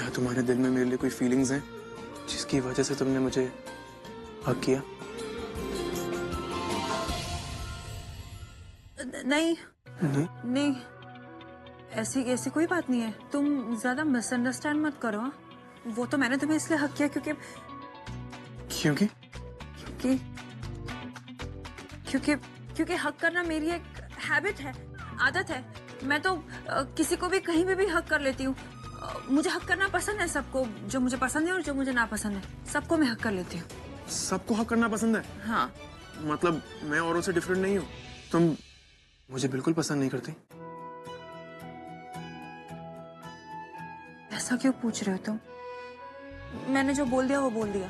क्या तुम्हारे दिल में मेरे लिए कोई फीलिंग्स हैं जिसकी वजह से तुमने मुझे हक किया? नहीं नहीं? नहीं, ऐसी ऐसी कोई बात नहीं है। तुम ज्यादा मिसअंडरस्टैंड मत करो। हाँ? वो तो मैंने तुम्हें इसलिए हक किया क्योंकि क्योंकि क्योंकि क्योंकि क्योंकि हक करना मेरी एक हैबिट है, आदत है। मैं तो किसी को भी कहीं पे भी हक कर लेती हूँ। मुझे हक करना पसंद है, सबको जो मुझे पसंद है और जो मुझे ना पसंद है सबको मैं हक कर लेती हूँ। सबको हक करना पसंद है? हाँ। मतलब मैं औरों से डिफरेंट नहीं हूँ? तुम मुझे बिल्कुल पसंद नहीं करती? ऐसा क्यों पूछ रहे हो तुम? मैंने जो बोल दिया वो बोल दिया।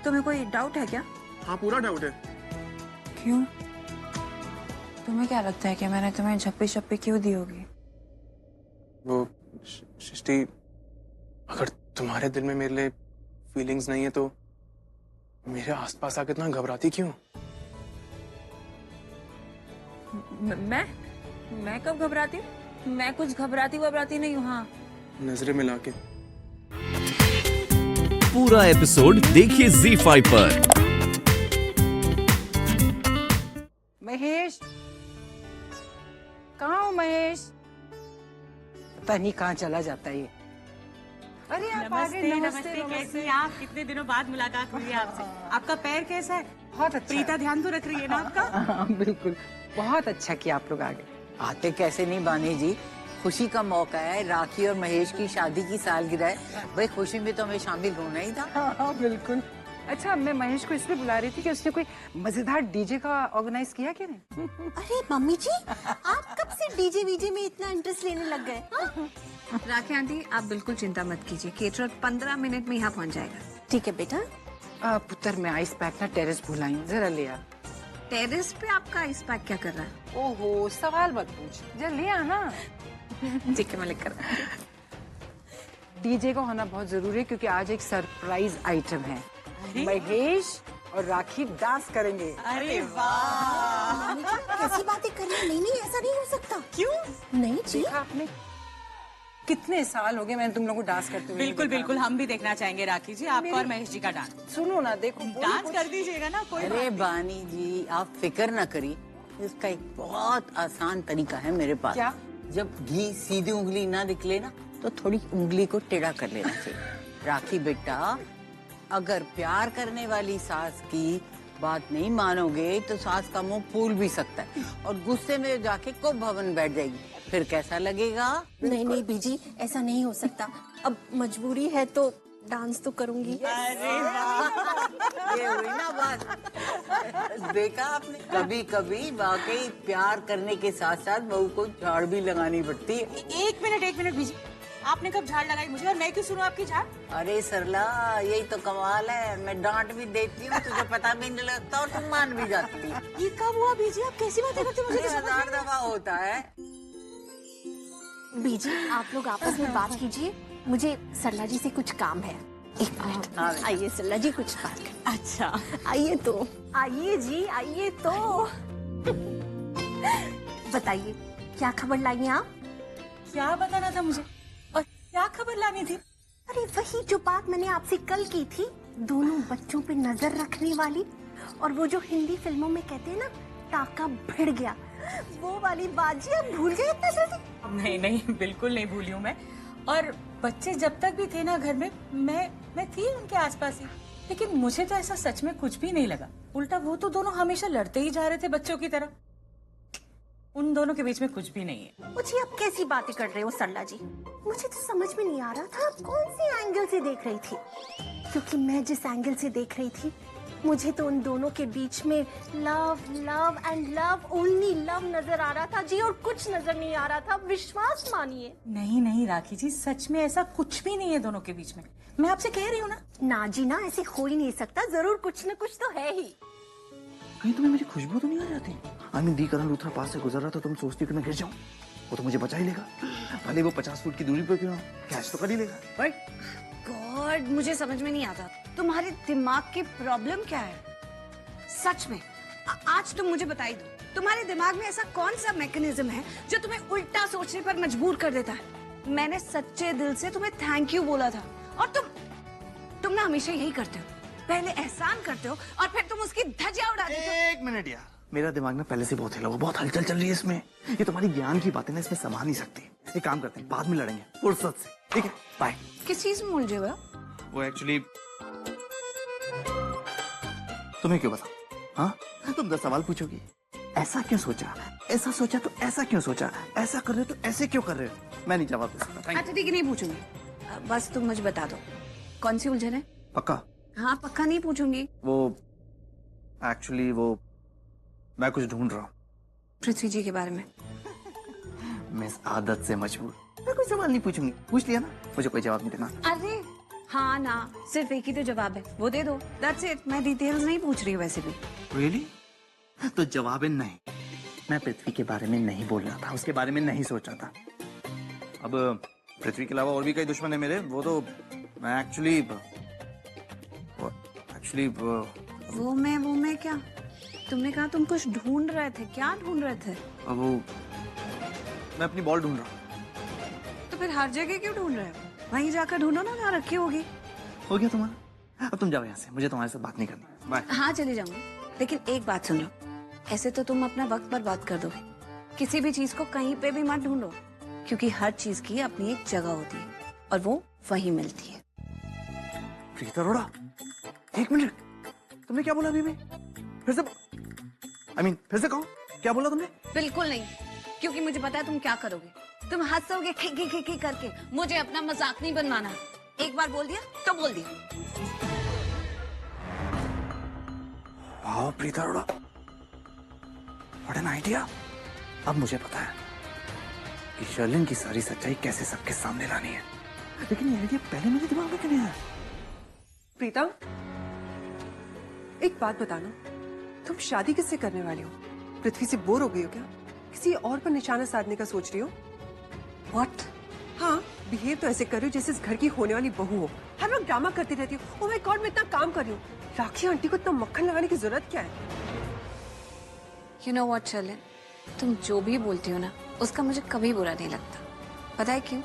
तुम्हें कोई डाउट है क्या? हाँ, पूरा डाउट है। क्यों? तुम्हें क्या लगता है कि मैंने तुम्हें झप्पी शप्पी क्यों दी होगी? वो सृष्टि, अगर तुम्हारे दिल में मेरे लिए फीलिंग्स नहीं है तो मेरे आसपास आके इतना घबराती क्यों? मैं कब घबराती हूँ? मैं कुछ घबराती नहीं हूँ। हाँ, नजरें मिला के। पूरा एपिसोड देखिए ZEE5 पर। महेश, कहाँ हो महेश? पता नहीं कहाँ चला जाता है ये। अरे आप आ गए। नमस्ते। कैसी हैं आप? कितने दिनों बाद मुलाकात हुई है आपसे। आपका पैर कैसा है? बहुत अच्छा। प्रीता ध्यान तो रख रही है ना आपका? हाँ, बिल्कुल। बहुत अच्छा किया आप लोग आ गए। आते कैसे नहीं बानी जी, खुशी का मौका है, राखी और महेश की शादी की सालगिरह है, भाई खुशी में तो हमें शामिल होना ही था। हाँ, बिल्कुल। अच्छा, मैं महेश को इसलिए बुला रही थी कि उसने कोई मजेदार डीजे का ऑर्गेनाइज किया क्या नहीं? अरे मम्मी जी, आप कब से डीजे वीजे में इतना इंटरेस्ट लेने लग गए? राखी आंटी आप बिल्कुल चिंता मत कीजिए, केटरर 15 मिनट में यहाँ पहुँच जाएगा। ठीक है बेटा। पुत्र, मैं आइस पैक ना टेरेस भुलाई हूँ, जरा ले आ। टेरेस पे आपका आइस पैक क्या कर रहा है? ओहो, सवाल मत पूछ, जरा ले आ ना। ठीक है, मैं लेकर डीजे का होना बहुत जरूरी है क्योंकि आज एक सरप्राइज आइटम है। महेश और राखी डांस करेंगे। अरे वाह! मम्मी जी, कैसी बातें कर रही हैं? नहीं नहीं, ऐसा नहीं हो सकता। क्यों? नहीं जी। देखा आपने, कितने साल हो गए मैंने तुम लोगों को डांस करते हुए। बिल्कुल बिल्कुल, हम भी देखना चाहेंगे राखी जी, आपका और महेश जी का डांस। सुनो ना, देखो डांस कर दीजिएगा ना, कोई अरे बानी जी, आप फिक्र ना करिए, इसका एक बहुत आसान तरीका है मेरे पास। क्या? जब घी सीधी उंगली ना निकले ना तो थोड़ी उंगली को टेढ़ा कर लेना चाहिए। राखी बेटा, अगर प्यार करने वाली सास की बात नहीं मानोगे तो सास का मुंह फूल भी सकता है और गुस्से में जाके को भवन बैठ जाएगी, फिर कैसा लगेगा? नहीं नहीं बीजी, ऐसा नहीं हो सकता। अब मजबूरी है तो डांस तो करूंगी। अरे वाह, ये हुई ना बात। देखा आपने, कभी कभी वाकई प्यार करने के साथ साथ बहू को झाड़ भी लगानी पड़ती है। एक मिनट बीजी, आपने कब झाड़ लगाई मुझे और मैं क्यों सुनूं आपकी झाड़? अरे सरला, यही तो कमाल है, मैं डांट भी देती हूँ, तुझे पता भी नहीं लगता और तुम मान भी जाती है। ये कब हुआ बीजी? आप कैसी बातें करते हो? मुझे तो समझ 1000 दफा होता है। बीजी, आप लोग आपस में बात कीजिए, मुझे सरला जी से कुछ काम है। एक मिनट। आइए सरला जी, कुछ बात कर। अच्छा, आइए तो, आइए जी, आइए तो। बताइए, क्या खबर लाई आप? क्या बताना था मुझे और क्या खबर लानी थी? अरे वही जो बात मैंने आपसे कल की थी, दोनों बच्चों पे नजर रखने वाली, और वो जो हिंदी फिल्मों में कहते हैं ना, टाका भिड़ गया, वो वाली बात जी आप भूल गए इतना जल्दी? नहीं, बिल्कुल नहीं भूली हूँ मैं। और बच्चे जब तक भी थे ना घर में, मैं थी उनके आसपास ही, लेकिन मुझे तो ऐसा सच में कुछ भी नहीं लगा। उल्टा वो तो दोनों हमेशा लड़ते ही जा रहे थे बच्चों की तरह। उन दोनों के बीच में कुछ भी नहीं है। मुझे आप कैसी बातें कर रहे हो सरला जी? मुझे तो समझ में नहीं आ रहा था आप कौन से एंगल से देख रही थी, क्योंकि मैं जिस एंगल से देख रही थी, मुझे तो उन दोनों के बीच में love love and love, only love नजर आ रहा था जी, और कुछ नजर नहीं आ रहा था। विश्वास मानिए। नहीं राखी जी, सच में ऐसा कुछ भी नहीं है दोनों के बीच में। मैं आपसे कह रही हूँ ना जी ना, ऐसे हो ही नहीं सकता, जरूर कुछ न कुछ तो है ही। कहीं तुम्हें मेरी खुशबू तो नहीं आ जाती? दी करण लूथरा पास से गुजर रहा था, तुम सोचती कि मैं गिर जाऊं, वो तो मुझे बचा ही लेगा, भले वो 50 फुट की दूरी पर क्यों, कैच तो कर ही लेगा। राइट? गॉड, मुझे समझ में नहीं आता तुम्हारे दिमाग की प्रॉब्लम क्या है सच में। आज तुम मुझे बताई दो, तुम्हारे दिमाग में ऐसा कौन सा मैकेनिज्म है जो तुम्हें उल्टा सोचने पर मजबूर कर देता है? मैंने सच्चे दिल से तुम्हें थैंक यू बोला था और तुम ना हमेशा यही करते हो, पहले एहसान करते हो और फिर तुम उसकी धज्जियां उड़ा देते हो। एक मिनट यार, मेरा दिमाग ना पहले से बहुत हिला हुआ, बहुत हलचल चल रही है इसमें। ये तुम्हारी ज्ञान की बातें ना इसमें समा नहीं सकती। एक काम करते हैं, बाद में लड़ेंगे फुर्सत से, ठीक है? बाय। किस चीज में उलझे हुए हो? वो एक्चुअली तुम्हें क्यों बताऊं? हाँ, तुम 10 सवाल पूछोगी। ऐसा क्यों सोचा, ऐसा सोचा तो ऐसा क्यों सोचा, ऐसा कर रहे हो तो ऐसे क्यों कर रहे हो? मैं नहीं जवाब दे सकता। Thank you। अच्छा ठीक है, नहीं पूछूंगी। बस तुम मुझे बता दो कौन सी उलझन है। पक्का? हाँ पक्का नहीं पूछूंगी। वो एक्चुअली वो मैं कुछ ढूंढ रहा हूँ। पृथ्वी जी के बारे में। मिस आदत से मजबूर, मैं कोई सवाल नहीं पूछूंगी। पूछ लिया ना, मुझे कोई जवाब नहीं देना। अरे हाँ ना, सिर्फ एक ही तो जवाब है, वो दे दो। That's it। मैं डिटेल्स नहीं पूछ रही हूँ वैसे भी। Really? तो जवाब है नहीं। मैं पृथ्वी के बारे में नहीं बोल रहा था, उसके बारे में नहीं सोच रहा था। अब पृथ्वी के अलावा और भी कई दुश्मन है मेरे। वो तो मैं एक्चुअली वो मैं क्या? तुमने कहा तुम कुछ ढूंढ रहे थे, क्या ढूंढ रहे थे? अब वो मैं अपनी बॉल ढूंढ रहा हूँ। तो फिर हर जगह क्यों ढूंढ रहे हो? वहीं जाकर ढूंढो ना, जहाँ रखी होगी। हो गया तुम्हारा? अब तुम जाओ यहाँ से, मुझे तुम्हारे साथ बात नहीं करनी। बाय। हाँ चली जाऊंगी, लेकिन एक बात सुन लो, ऐसे तो तुम अपना वक्त बर्बाद कर दोगे। किसी भी चीज को कहीं पे भी मत ढूंढो, क्योंकि हर चीज की अपनी एक जगह होती है और वो वहीं मिलती है। प्रीता अरोड़ा, एक मिनट, तुमने क्या बोला अभी में? फिर से फिर से कहो, क्या बोला तुमने? बिल्कुल नहीं, क्योंकि मुझे पता है तुम क्या करोगे। तुम हंसोगे खी खी खी करके। मुझे अपना मजाक नहीं बनवाना। एक बार बोल दिया तो बोल दिया। वाह Preeta Arora, what an idea. अब मुझे पता है कि शर्लिन की सारी सच्चाई कैसे सबके सामने लानी है। लेकिन ये आइडिया पहले मेरे दिमाग में क्यों नहीं आया? प्रीता, एक बात बताना, तुम शादी किससे करने वाली हो? पृथ्वी से बोर हो गई हो क्या? किसी और पर निशाना साधने का सोच रही हो? What? हाँ, बिहेव तो ऐसे कर रही हो जैसे इस घर की होने वाली बहू हो। हर वक्त ड्रामा करती रहती हो। ओह माय गॉड, मैं इतना काम कर रही हूँ। राखी आंटी को इतना मक्खन लगाने की जरूरत क्या है? You know what, शर्लिन, तुम जो भी बोलती हो ना, उसका मुझे कभी बुरा नहीं लगता। पता है क्यों?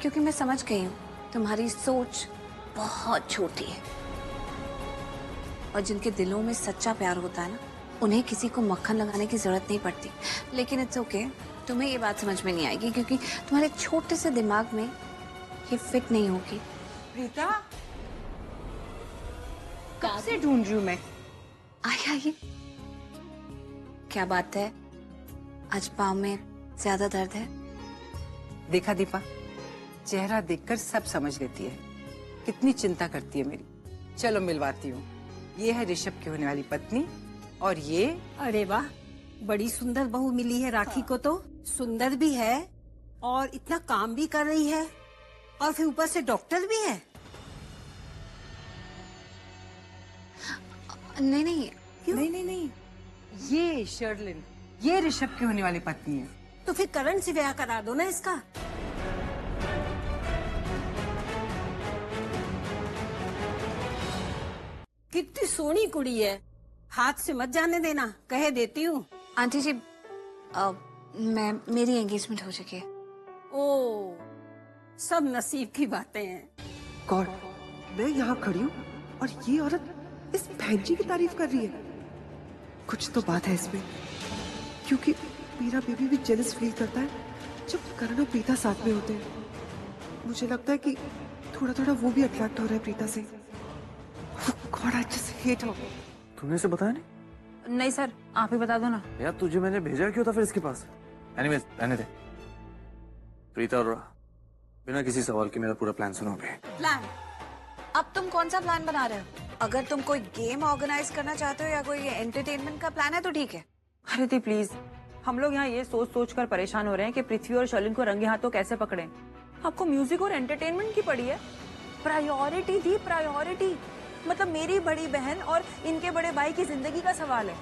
क्योंकि मैं समझ गई हूँ तुम्हारी सोच बहुत छोटी है और जिनके दिलों में सच्चा प्यार होता है ना, उन्हें किसी को मक्खन लगाने की जरूरत नहीं पड़ती। लेकिन इट्स ओके, तुम्हें ये बात समझ में नहीं आएगी क्योंकि तुम्हारे छोटे से दिमाग में ये फिट नहीं होगी। प्रीता, कब से ढूंढ रही हूँ मैं। आइए। क्या बात है, आज पाँव में ज्यादा दर्द है? देखा दीपा, चेहरा देखकर सब समझ लेती है कितनी चिंता करती है मेरी। चलो मिलवाती हूँ। ये है ऋषभ की होने वाली पत्नी और ये। अरे वाह, बड़ी सुंदर बहू मिली है राखी को। तो सुंदर भी है और इतना काम भी कर रही है और फिर ऊपर से डॉक्टर भी है। नहीं नहीं क्यों? नहीं, ये शर्लिन, ये ऋषभ की होने वाली पत्नी है। तो फिर करण से ब्याह करा दो ना इसका। कितनी सोनी कुड़ी है, हाथ से मत जाने देना, कहे देती हूँ। आंटी जी, मेरी एंगेजमेंट हो चुकी है। ओ, सब नसीब की बातें हैं। गॉड, मैं यहाँ खड़ी हूँ और ये औरत इस बहन जी की तारीफ कर रही है। कुछ तो बात है इसमें, क्योंकि मेरा बेबी भी जेलस फील करता है जब करण और प्रीता साथ में होते हैं। मुझे लगता है कि थोड़ा थोड़ा वो भी अट्रैक्ट हो रहा है प्रीता से। God, I just hate her. तुमने इसे बताया नहीं? नहीं सर, आप ही बता दो ना। यार तुझे मैंने भेजा क्यों था फिर इसके पास? एनीवेज, रहने दे। प्रीता अरोड़ा, बिना किसी सवाल के मेरा पूरा प्लान सुनो अभी। प्लान? अब तुम कौन सा प्लान बना रहे हो? अगर तुम कोई गेम ऑर्गेनाइज करना चाहते हो या कोई एंटरटेनमेंट का प्लान है तो ठीक है। अरे दी प्लीज, हम लोग यहाँ ये सोच सोच कर परेशान हो रहे हैं कि पृथ्वी और शर्लिन को रंगे हाथों कैसे पकड़ें। आपको म्यूजिक और एंटरटेनमेंट की पड़ी है? प्रायोरिटी दी, प्रायोरिटी। मतलब मेरी बड़ी बहन और इनके बड़े भाई की जिंदगी का सवाल है।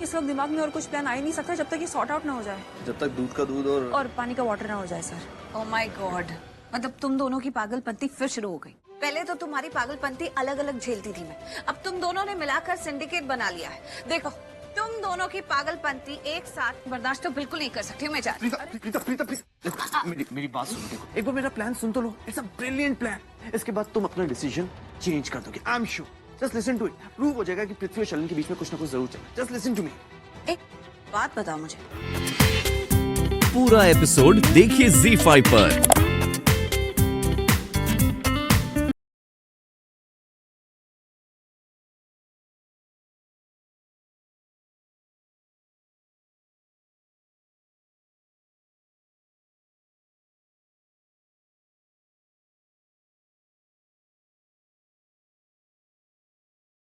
इस वक्त दिमाग में और कुछ प्लान आ ही नहीं सकता जब तक ये सॉर्ट आउट ना हो जाए, जब तक दूध का दूध और पानी का वाटर ना हो जाए। सर, ओह माय गॉड, मतलब तुम दोनों की पागलपंती फिर शुरू हो गई। पहले तो तुम्हारी पागलपंती अलग अलग झेलती थी मैं, अब तुम दोनों ने मिलाकर सिंडिकेट बना लिया है। देखो, तुम दोनों की पागलपंती एक साथ बर्दाश्त तो बिल्कुल नहीं कर सकती हूँ। मैं जा रही हूँ। प्रीता प्रीता प्रीता मेरी बात सुनो, देखो एक बार मेरा प्लान सुन तो लो। It's a brilliant plan. इसके बाद तुम अपना डिसीजन चेंज कर दोगे, I am sure. Just listen to it. Prove हो जाएगा कि पृथ्वी और शर्लिन के बीच में कुछ ना कुछ जरूर चला। Just listen to me. एक बात बताओ मुझे, पूरा एपिसोड देखिए ZEE5 पर।